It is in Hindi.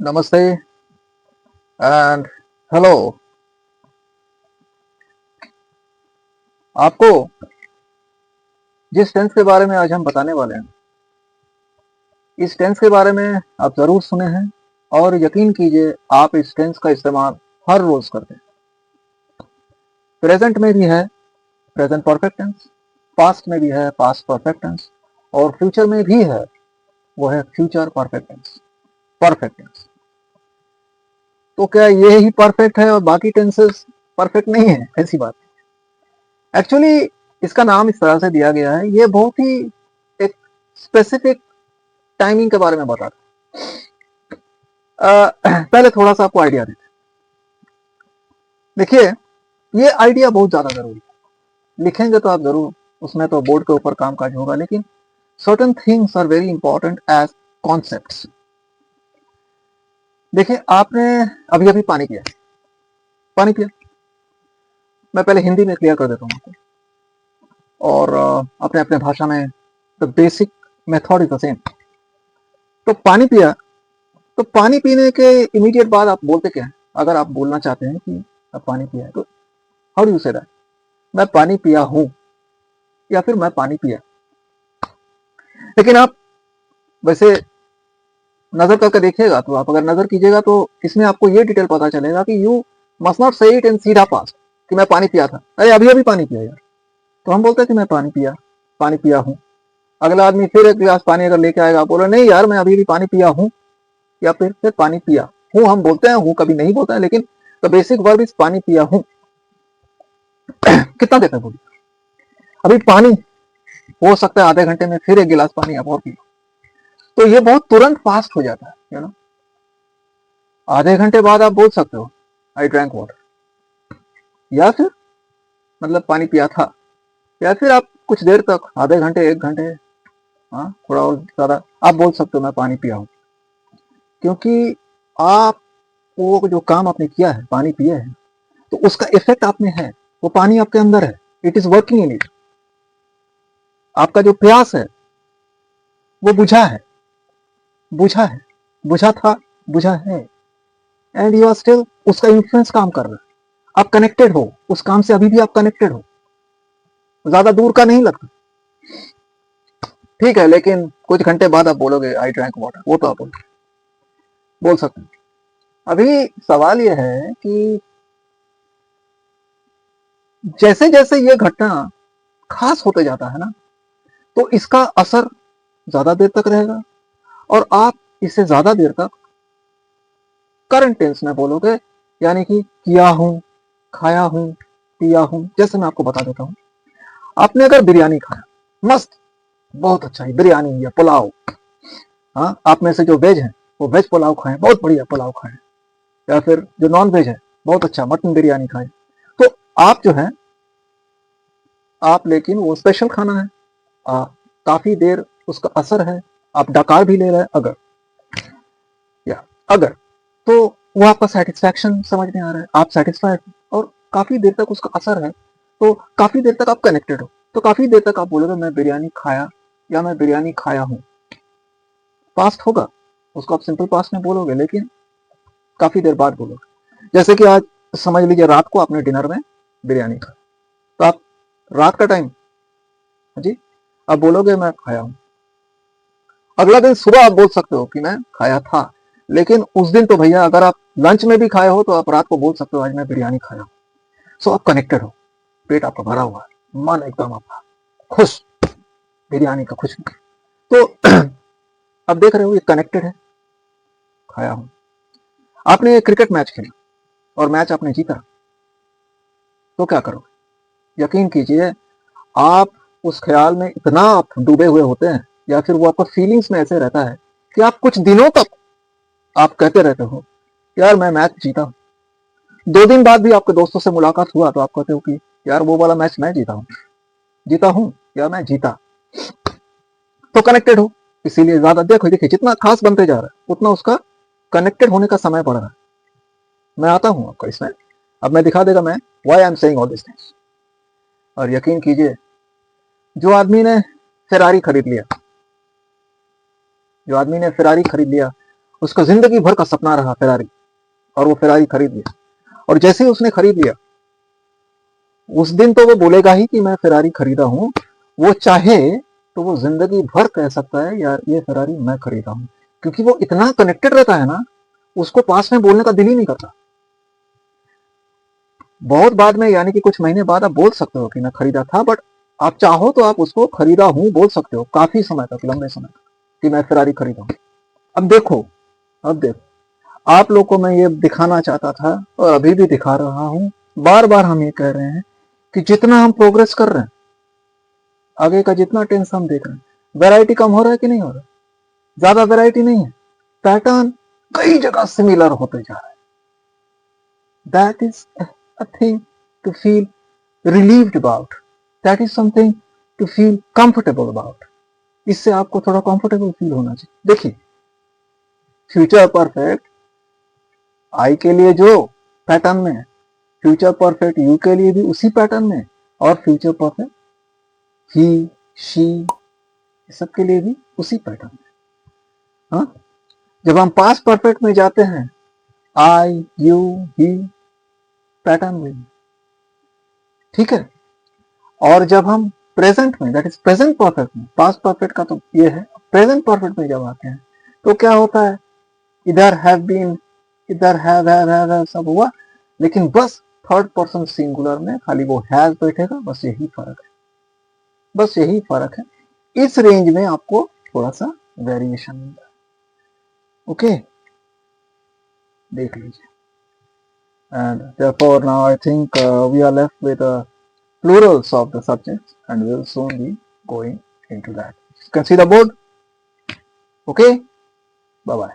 नमस्ते एंड हेलो। आपको जिस टेंस के बारे में आज हम बताने वाले हैं, इस टेंस के बारे में आप ज़रूर सुने हैं और यकीन कीजिए आप इस टेंस का इस्तेमाल हर रोज़ करते हैं। प्रेजेंट में भी है प्रेजेंट परफेक्ट टेंस, पास्ट में भी है पास्ट परफेक्ट टेंस और फ्यूचर में भी है, वो है future perfect tense. Perfect tense तो क्या ये ही परफेक्ट है और बाकी टेंसेस परफेक्ट नहीं है? ऐसी बात एक्चुअली इसका नाम इस तरह से दिया गया है, ये बहुत ही एक स्पेसिफिक टाइमिंग के बारे में बता रहा पहले थोड़ा सा आपको आइडिया देते। देखिए, ये आइडिया बहुत ज्यादा जरूरी है। लिखेंगे तो आप जरूर, उसमें तो बोर्ड के ऊपर काम काज होगा, लेकिन certain things are very important as concepts. देखिए, आपने अभी अभी पानी पिया, पानी पिया। मैं पहले हिंदी में क्लियर कर देता हूँ आपको, और अपने अपने भाषा में the basic method is the same. तो पानी पिया, तो पानी पीने के इमीडिएट बाद आप बोलते क्या हैं? अगर आप बोलना चाहते हैं कि आप पानी पिया है, तो how do you say that? मैं पानी पिया हूं या फिर मैं पानी पिया। लेकिन आप वैसे नजर करके देखिएगा, तो आप अगर नजर कीजिएगा तो इसमें आपको ये डिटेल पता चलेगा कि यू मस्ट नॉट से इट इन सीधा पास्ट कि मैं पानी पिया था, अरे अभी अभी पानी पिया यार। तो हम बोलते हैं कि मैं पानी पिया हूं। अगला आदमी फिर एक गिलास पानी अगर लेके आएगा, आप बोलो नहीं यार मैं अभी भी पानी पिया हूं, या फिर पानी पिया हूं। हम बोलते हैं हूं, कभी नहीं बोलते हैं, लेकिन द बेसिक वर्ब इज पानी पिया हूं। कितना देते हैं बोलिए? अभी पानी हो सकता है आधे घंटे में फिर एक गिलास पानी आप और पियो, तो ये बहुत तुरंत फास्ट हो जाता है, यू नो। आधे घंटे बाद आप बोल सकते हो आई ड्रैंक वाटर, या फिर मतलब पानी पिया था, या फिर आप कुछ देर तक, आधे घंटे एक घंटे, हाँ थोड़ा और ज्यादा आप बोल सकते हो मैं पानी पिया हूं। क्योंकि आप वो जो काम आपने किया है, पानी पिए हैं, तो उसका इफेक्ट आप में है, वो पानी आपके अंदर है, it is working in it. आपका जो प्यास है वो बुझा है, बुझा है, बुझा था, बुझा है, एंड यू आर स्टिल, उसका इन्फ्लुएंस काम कर रहा है। आप कनेक्टेड हो उस काम से, अभी भी आप कनेक्टेड हो, ज्यादा दूर का नहीं लगता। ठीक है, लेकिन कुछ घंटे बाद आप बोलोगे आई ड्रैंक वाटर, वो तो आप बोल सकते हैं। अभी सवाल यह है कि जैसे जैसे ये घटना खास होते जाता है ना, तो इसका असर ज्यादा देर तक रहेगा, और आप इसे ज्यादा देर तक करंट टेंस में बोलोगे, यानी कि किया हूं, खाया हूं, पिया हूं। जैसे मैं आपको बता देता हूं, आपने अगर बिरयानी खाया, मस्त, बहुत अच्छा है बिरयानी या पुलाव, हाँ आप में से जो वेज है वो वेज पुलाव खाएं, बहुत बढ़िया पुलाव खाएं, या फिर जो नॉन वेज है बहुत अच्छा मटन बिरयानी खाएं, तो आप जो है, आप, लेकिन वो स्पेशल खाना है, काफी देर उसका असर है, आप डकार भी ले रहे हैं अगर, या अगर, तो वो आपका सेटिस्फैक्शन समझ में आ रहा है, आप सेटिस्फाइड, और काफी देर तक उसका असर है, तो काफी देर तक आप कनेक्टेड हो, तो काफी देर तक आप बोलोगे मैं बिरयानी खाया या मैं बिरयानी खाया हूं। पास्ट होगा, उसको आप सिंपल पास्ट में बोलोगे, लेकिन काफी देर बाद बोलोगे। जैसे कि आज समझ लीजिए रात को आपने डिनर में बिरयानी खाया, तो आप रात का टाइम, जी, आप बोलोगे मैं खाया हूं। अगला दिन सुबह आप बोल सकते हो कि मैं खाया था, लेकिन उस दिन तो भैया अगर आप लंच में भी खाए हो तो आप रात को बोल सकते हो आज मैं बिरयानी खाया हूं। सो आप कनेक्टेड हो, पेट आपका भरा हुआ है, मन एकदम आपका खुश, बिरयानी का खुश। तो अब देख रहे हो ये कनेक्टेड है, खाया हूं। आपने क्रिकेट मैच खेला और मैच आपने जीता, तो क्या करोगे? यकीन कीजिए आप उस ख्याल में इतना आप डूबे हुए होते हैं, या फिर वो आपका फीलिंग्स में ऐसे रहता है कि आप कुछ दिनों तक आप कहते रहते हो यार मैं मैच जीता हूं। 2 दिन बाद भी आपके दोस्तों से मुलाकात हुआ तो आप कहते हो कि यार वो वाला मैच मैं जीता हूं, जीता हूं या मैं जीता। तो कनेक्टेड हो, इसीलिए ज्यादा देखो, देखिए जितना खास बनते जा रहा है उतना उसका कनेक्टेड होने का समय बढ़ रहा है। मैं आता हूं आपका इसमें, अब मैं दिखा देगा मैं why I am saying all this things. और यकीन कीजिए, जो आदमी ने फेरारी खरीद लिया, जो आदमी ने फेरारी खरीद लिया, उसका जिंदगी भर का सपना रहा फेरारी, और वो फेरारी खरीद लिया। और जैसे ही उसने खरीद लिया, उस दिन तो वो बोलेगा ही कि मैं फेरारी खरीदा हूं। वो चाहे तो वो जिंदगी भर कह सकता है यार ये फेरारी मैं खरीदा हूं, क्योंकि वो इतना कनेक्टेड रहता है ना, उसको पास में बोलने का दिल ही नहीं करता। बहुत बाद में, यानी कि कुछ महीने बाद आप बोल सकते हो कि मैं खरीदा था, बट आप चाहो तो आप उसको खरीदा हूं बोल सकते हो काफी समय तक, लंबे समय तक, कि मैं फेरारी खरीदा हूं। अब देखो, आप लोग को मैं ये दिखाना चाहता था और अभी भी दिखा रहा हूं, बार बार हम ये कह रहे हैं कि जितना हम प्रोग्रेस कर रहे हैं, आगे का जितना टेंस हम देख रहे हैं, वैरायटी कम हो रहा है कि नहीं हो रहा है? ज्यादा वैरायटी नहीं है, पैटर्न कई जगह सिमिलर होते जा रहा है। That is a thing to feel relieved about, that is something to feel comfortable about. इससे आपको थोड़ा कंफर्टेबल फील होना चाहिए। देखिए, फ्यूचर परफेक्ट आई के लिए जो पैटर्न में है, फ्यूचर परफेक्ट यू के लिए भी उसी पैटर्न में, और फ्यूचर परफेक्ट ही, शी, सब के लिए भी उसी पैटर्न में। हाँ, जब हम पास्ट परफेक्ट में जाते हैं, आई, यू, ही पैटर्न में, ठीक है। और जब हम प्रेजेंट में, दैट इज प्रेजेंट परफेक्ट में, पास्ट परफेक्ट का तो ये है, प्रेजेंट परफेक्ट में जब आते हैं तो क्या होता है, इधर हैव बीन, इधर हैव सब हुआ, लेकिन बस थर्ड पर्सन सिंगुलर में खाली वो हैज बैठेगा। बस यही फर्क है, बस यही फर्क है। इस रेंज में आपको थोड़ा सा वेरिएशन मिलता है। ओके, देख लीजिए। And therefore now I think we are left with plurals of the subjects, and we'll soon be going into that. You can see the board. Okay, bye bye.